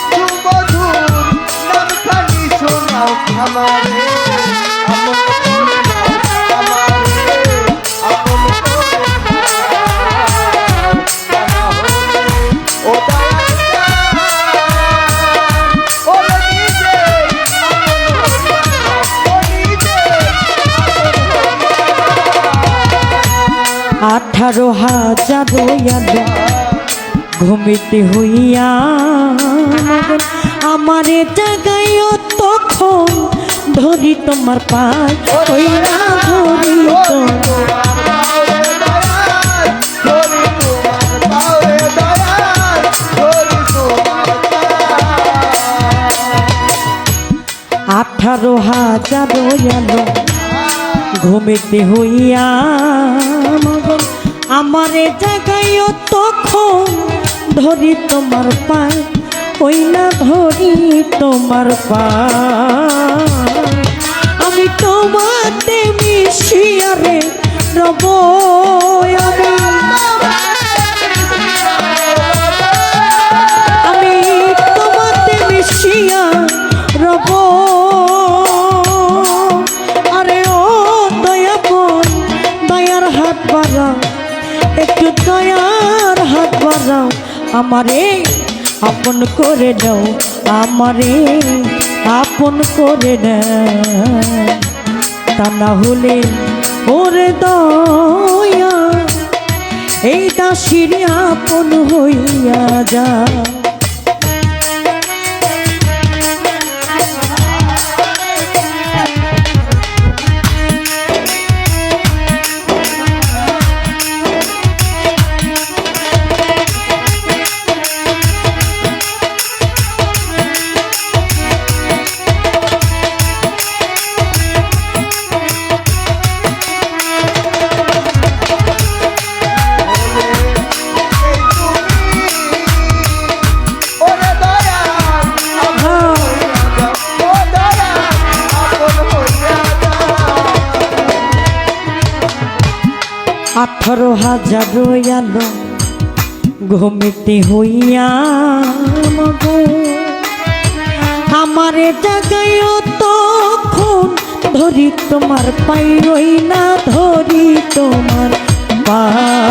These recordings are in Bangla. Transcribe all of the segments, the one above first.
সুমধুর নামখানি শোনাও আমারে আপন করে নাও আমারে আপন করে নাও জানা হলে ও দয়াল ও নিজে আপন হইয়া ও নিজে 18,000 ঘুমিতে হইয়া আমারে জাগাইও তখন ধরি তোমার পায় হইয়া ধরি আঠারো হাজার ঘুমিতে হইয়া আমারে জাগাইও তখন ধরি তোমার পায় ওই না ধরি তোমার পায় আমি তোমাতে মিশিয়ারে রব আমি তোমাতে মিশিয়া রব আরে ও দয়াপন দয়ার হাত বাড়াও একটু দয়ার হাত বাড়াও আমারে আপন করে দাও আমারে আপন করে দাও তা না হলে ওরে দয়া এই দাসির আপন হইয়া যা ওরে দয়াল আপন হইয়া যাও ও দয়াল আপন হইয়া যাও 18,000 ঘুমিতে হইয়া মগো আমারে জাগাইও তখন ধরি তোমার পাই রই না ধরি তোমার পায়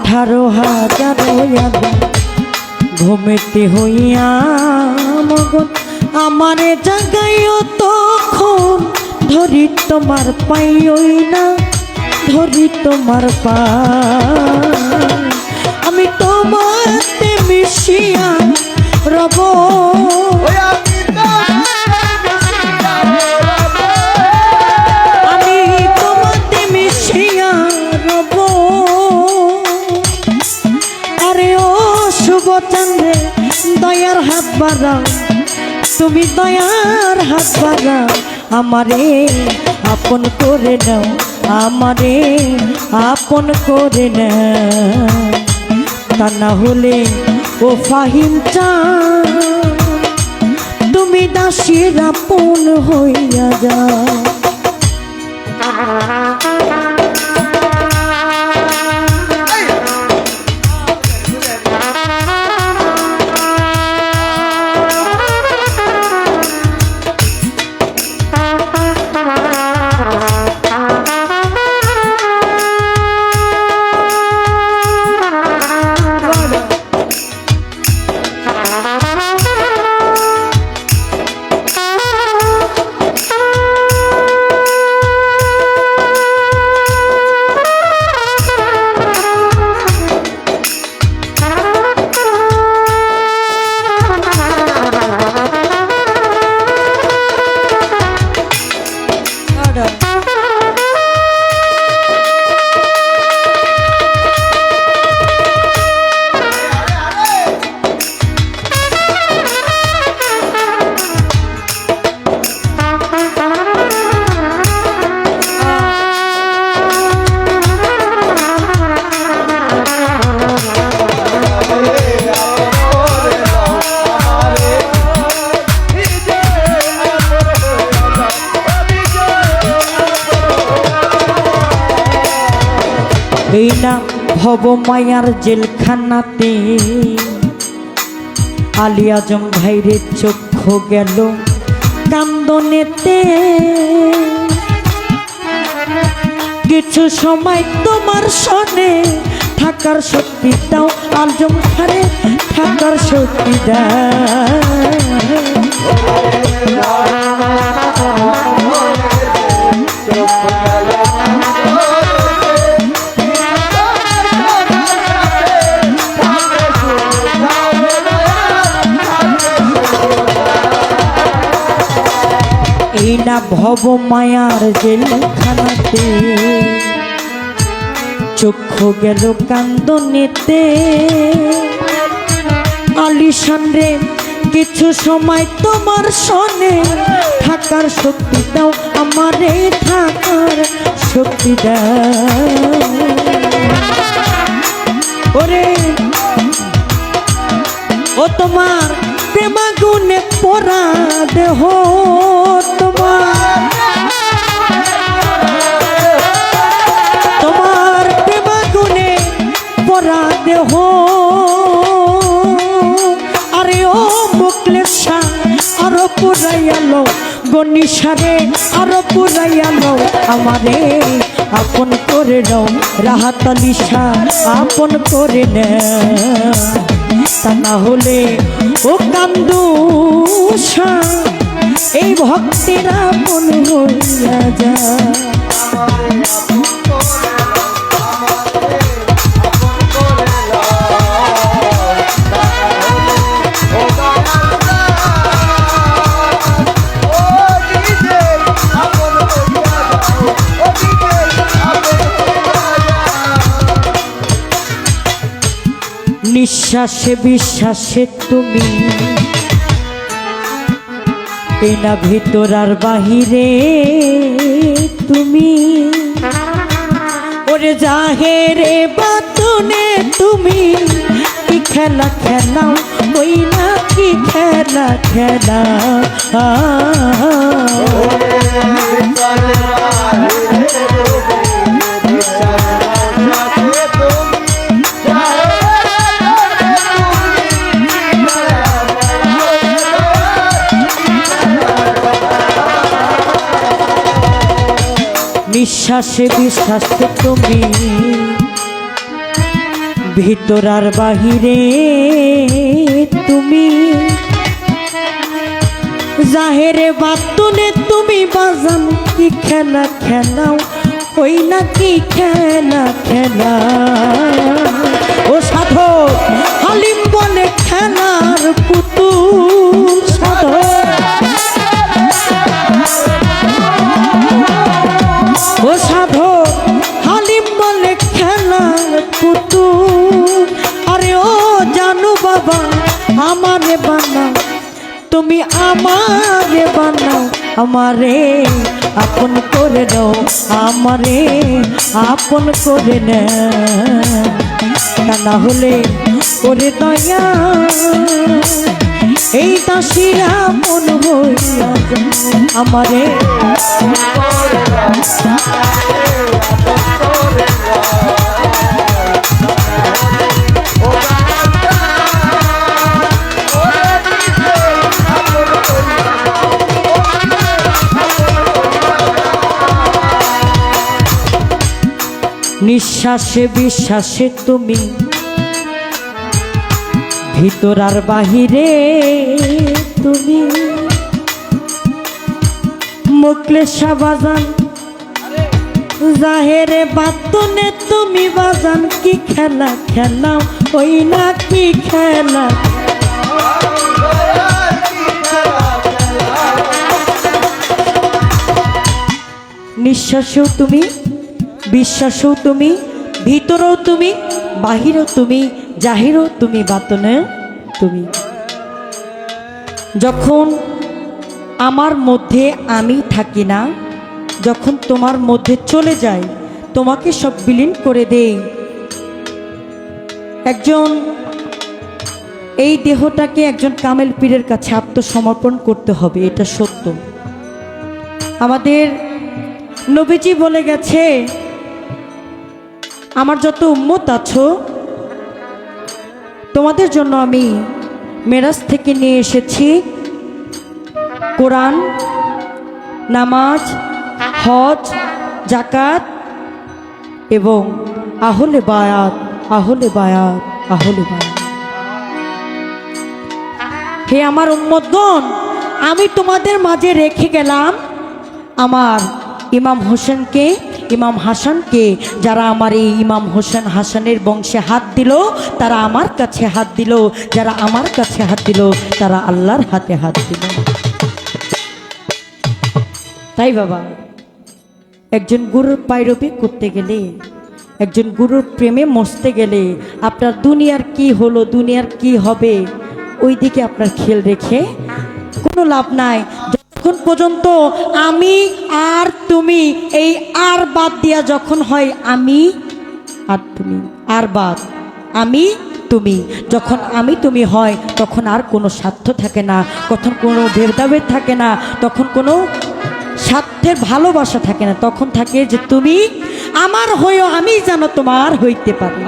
18,000 ঘুমিতে হইয়া মগন আমারে জাগাইও তখন ধরি তোমার পাইই না ধরি তোমার পায় আমি তোমাতে মিশিয়া রব আমি তোমাতে মিশিয়া রব আরে ও শুভচন্দ্রে দয়ার হাত বাড়াও তুমি দয়ার হাত বাড়াও আমারে আপন করে নাও আমারে আপন করে নাও তা না হলে ও ফাহিম চান তুমি দাসীর আপন হইয়া যাও এই না ভব মায়ার জেলখানাতে আলী আজম ভাইরে চক্ষু গেল কান্দনেতে। কিছু সময় তোমার সনে থাকার শক্তি দাও, আজম খারে থাকার শক্তি দাও। এই না ভব মায়ার জেলখানাতে চক্ষু গেল কান্দনেতে। আলিশান রে কিছু সময় তোমার সনে থাকার শক্তি দাও, আমারে থাকার শক্তি দাও। ওরে ও তোমার প্রেমাগুনে পরা দেহ, তোমার প্রেমাগুনে পরা দেহ। আরে ও মুকলেশা আরো পুরাইয়ালো গনিসারে, আরো পুরাইয়ালো আমারে আপন করে নাও। রাহাত আলী শাহ আপন করে না, তা না হলে ও কান্দুষা এই ভক্তিরা মন হইয়া যায়। নিঃশ্বাসে বিশ্বাসে তুমি এই না ভিতর আর বাহিরে তুমি। ওরে জাহেরে বাতুনে তুমি কি খেলা খেলাও, ওই না কি খেলা খেলা। নিঃশ্বাসে বিশ্বাসে তুমি ভিতর আর বাহিরে তুমি। জাহেরে বাতুনে তুমি বাজান কি খেলা খেলাও, ওই না কি খেলা খেলা। ও সাধক হালিম বলে খেলার পুতুল, সাধক ও সাধক হালিম বলে খেলার পুতুল। আরে ও জানু বাবা আমারে বানাও, তুমি আমারে বানাও, আমারে আপন করে দাও, আমারে আপন করে না। তা না হলে ওরে দয়া এই দাসীরা মন হইয়া আমারে। নিঃশ্বাসে বিশ্বাসে তুমি ভিতর আর বাহিরে তুমি। মুকলেশা বাজান জাহেরে বাতুনে তুমি বাজান কি খেলা খেলাও, ওই না কি খেলা। নিঃশ্বাসেও তুমি, বিশ্বাসেও তুমি, ভিতরেও তুমি, বাহিরেও তুমি, জাহিরেও তুমি, বাতনে তুমি। যখন আমার মধ্যে আমি থাকি না, যখন তোমার মধ্যে চলে যাই, তোমাকে সব বিলীন করে দেই। একজন এই দেহটাকে একজন কামেল পীরের কাছে আত্মসমর্পণ করতে হবে, এটা সত্য। আমাদের নবীজি বলে গেছে আমার যত উম্মত আছো, তোমাদের জন্য আমি মেরাজ থেকে নিয়ে এসেছি কোরআন, নামাজ, হজ, জাকাত এবং আহলে বায়াত, আহলে বায়াত, আহলে বায়াত। হে আমার উম্মতগণ, আমি তোমাদের মাঝে রেখে গেলাম আমার ইমাম হোসেনকে, ইমাম হাসানকে। যারা আমার এই ইমাম হোসেন হাসানের বংশে হাত দিল তারা আমার কাছে হাত দিল, যারা আমার কাছে হাত দিল তারা আল্লাহর হাতে হাত দিল। তাই বাবা, একজন গুরুর পায়রবি করতে গেলে, একজন গুরুর প্রেমে মরতে গেলে আপনার দুনিয়ার কি হলো, দুনিয়ার কি হবে, ওই দিকে আপনার খেয়াল রেখে কোনো লাভ নাই। যখন পর্যন্ত আমি আর তুমি, এই আর বাদ দিয়া যখন হয় আমি আর তুমি, আর বাদ আমি তুমি, যখন আমি তুমি হয় তখন আর কোনো স্বার্থ থাকে না, তখন কোনো ভেদাভেদ থাকে না, তখন কোনো স্বার্থের ভালোবাসা থাকে না, তখন থাকে যে তুমি আমার হয়েও আমি যেন তোমার হইতে পারি।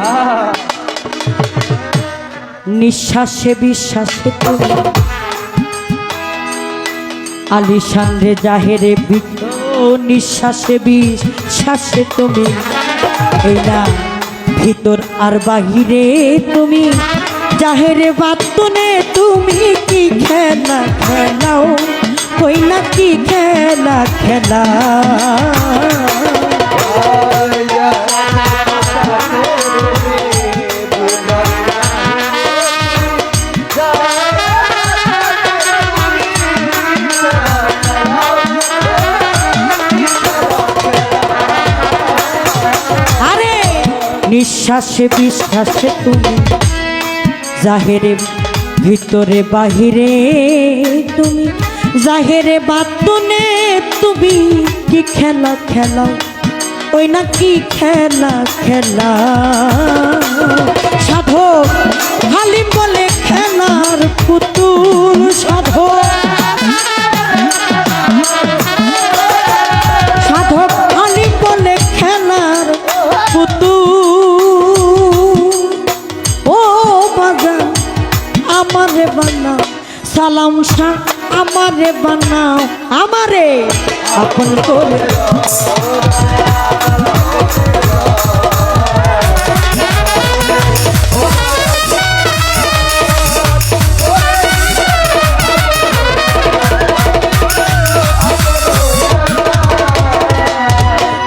নিঃশ্বাসে বিশ্বাসে তুমি আলিশান রে জাহেরে বৃদ্ধ, নিঃশ্বাসে বিশ্বাসে তুমি, এই না ভিতর আর বাহিরে তুমি, জাহেরে বাতুনে তুমি কি খেলা খেলাও, ওই না কি খেলা খেলা। নিঃশ্বাসে বিশ্বাসে তুমি, জাহেরে ভিতরে বাহিরে তুমি, জাহেরে বাতুনে তুমি কি খেলা খেলাও, ওই না কি খেলা খেলা। সাধক হালিম বলে খেলার পুতুল, সাধক সাধক হালিম বলে খেলার পুতুল। ও বাজান আমারে বানাও সালাম শাহ, আমারে বানাও, আমারে আপন করে।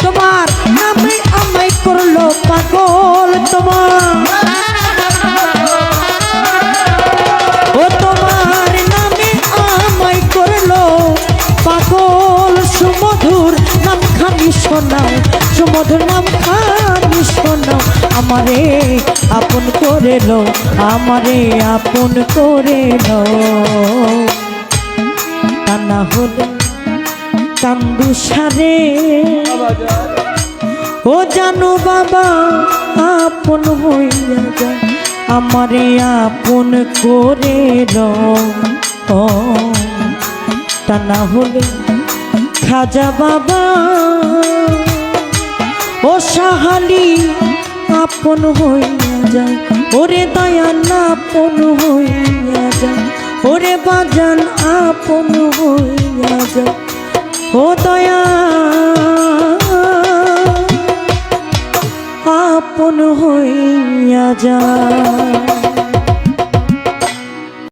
তোমার নামে আমায় করলো পাগল, তোমার ও তোমার নামে আমায় করলো পাগল। সুমধুর নাম খানি শোনাও, সুমধুর নাম খানি শোনাও, আমারে আপন করে লো, আমারে আপন করে লো। তা না হলে কান্দু সারে, ও জানো বাবা আপন হইয়া যায়, আমারে আপন করে লো। তা না হলে খাজা বাবা ও সাহালি আপন হইয়া যায়, ওরে দয়াল আপন হইয়া যায়, ওরে বাজান আপন হইয়া যায়, ও দয়া আপন হইয়া যায়।